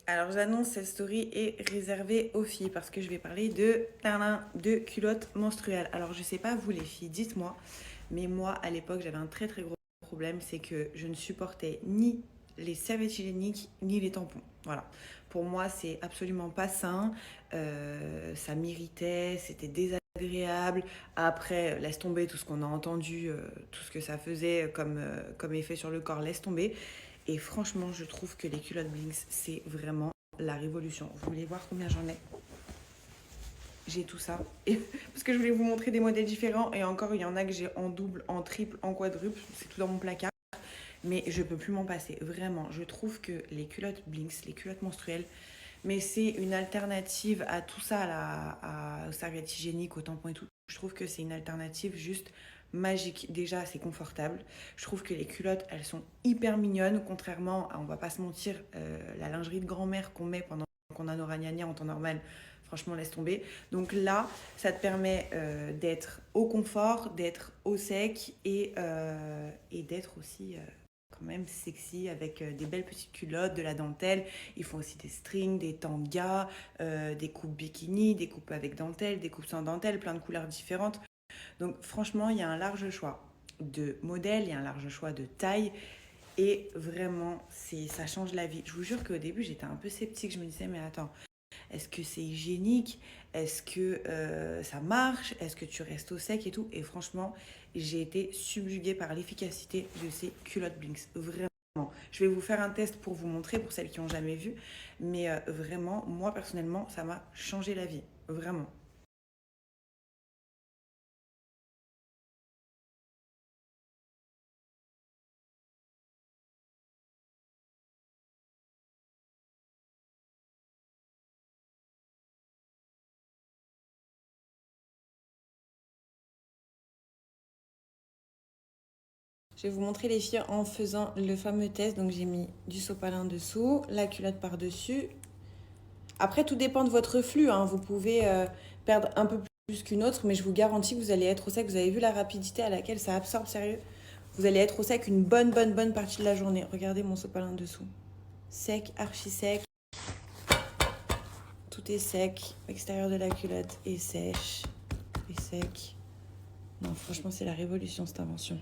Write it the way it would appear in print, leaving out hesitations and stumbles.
Alors j'annonce, cette story est réservée aux filles parce que je vais parler de culottes menstruelles. Alors je sais pas vous les filles, dites-moi, mais moi à l'époque j'avais un très très gros problème, c'est que je ne supportais ni les serviettes hygiéniques ni les tampons. Voilà. Pour moi c'est absolument pas sain, ça m'irritait, c'était désagréable. Après, laisse tomber tout ce qu'on a entendu, tout ce que ça faisait comme effet sur le corps, laisse tomber. Et franchement, je trouve que les culottes Blinks, c'est vraiment la révolution. Vous voulez voir combien j'en ai? J'ai tout ça. Et, parce que je voulais vous montrer des modèles différents. Et encore, il y en a que j'ai en double, en triple, en quadruple. C'est tout dans mon placard. Mais je peux plus m'en passer. Vraiment, je trouve que les culottes Blinks, les culottes menstruelles, mais c'est une alternative à tout ça, aux serviettes hygiéniques, aux tampons et tout. Je trouve que c'est une alternative juste magique. Déjà, c'est confortable. Je trouve que les culottes, elles sont hyper mignonnes, contrairement à, on va pas se mentir, la lingerie de grand-mère qu'on met pendant qu'on a nos ragnagnas en temps normal. Franchement, laisse tomber. Donc là, ça te permet d'être au confort, d'être au sec et d'être aussi quand même sexy avec des belles petites culottes, de la dentelle. Ils font aussi des strings, des tangas, des coupes bikini, des coupes avec dentelle, des coupes sans dentelle, plein de couleurs différentes. Donc franchement, il y a un large choix de modèles, il y a un large choix de taille. Et vraiment, ça change la vie. Je vous jure qu'au début, j'étais un peu sceptique. Je me disais, mais attends, est-ce que c'est hygiénique? Est-ce que ça marche? Est-ce que tu restes au sec et tout? Et franchement, j'ai été subjuguée par l'efficacité de ces culottes Blinks. Vraiment. Je vais vous faire un test pour vous montrer, pour celles qui n'ont jamais vu. Mais vraiment, moi personnellement, ça m'a changé la vie. Vraiment. Je vais vous montrer les filles en faisant le fameux test. Donc j'ai mis du sopalin dessous, la culotte par-dessus. Après, tout dépend de votre flux, hein. Vous pouvez perdre un peu plus qu'une autre, mais je vous garantis que vous allez être au sec. Vous avez vu la rapidité à laquelle ça absorbe, sérieux? Vous allez être au sec une bonne partie de la journée. Regardez mon sopalin dessous. Sec, archi sec. Tout est sec. L'extérieur de la culotte est sèche. Et sec. Non, franchement, c'est la révolution, cette invention.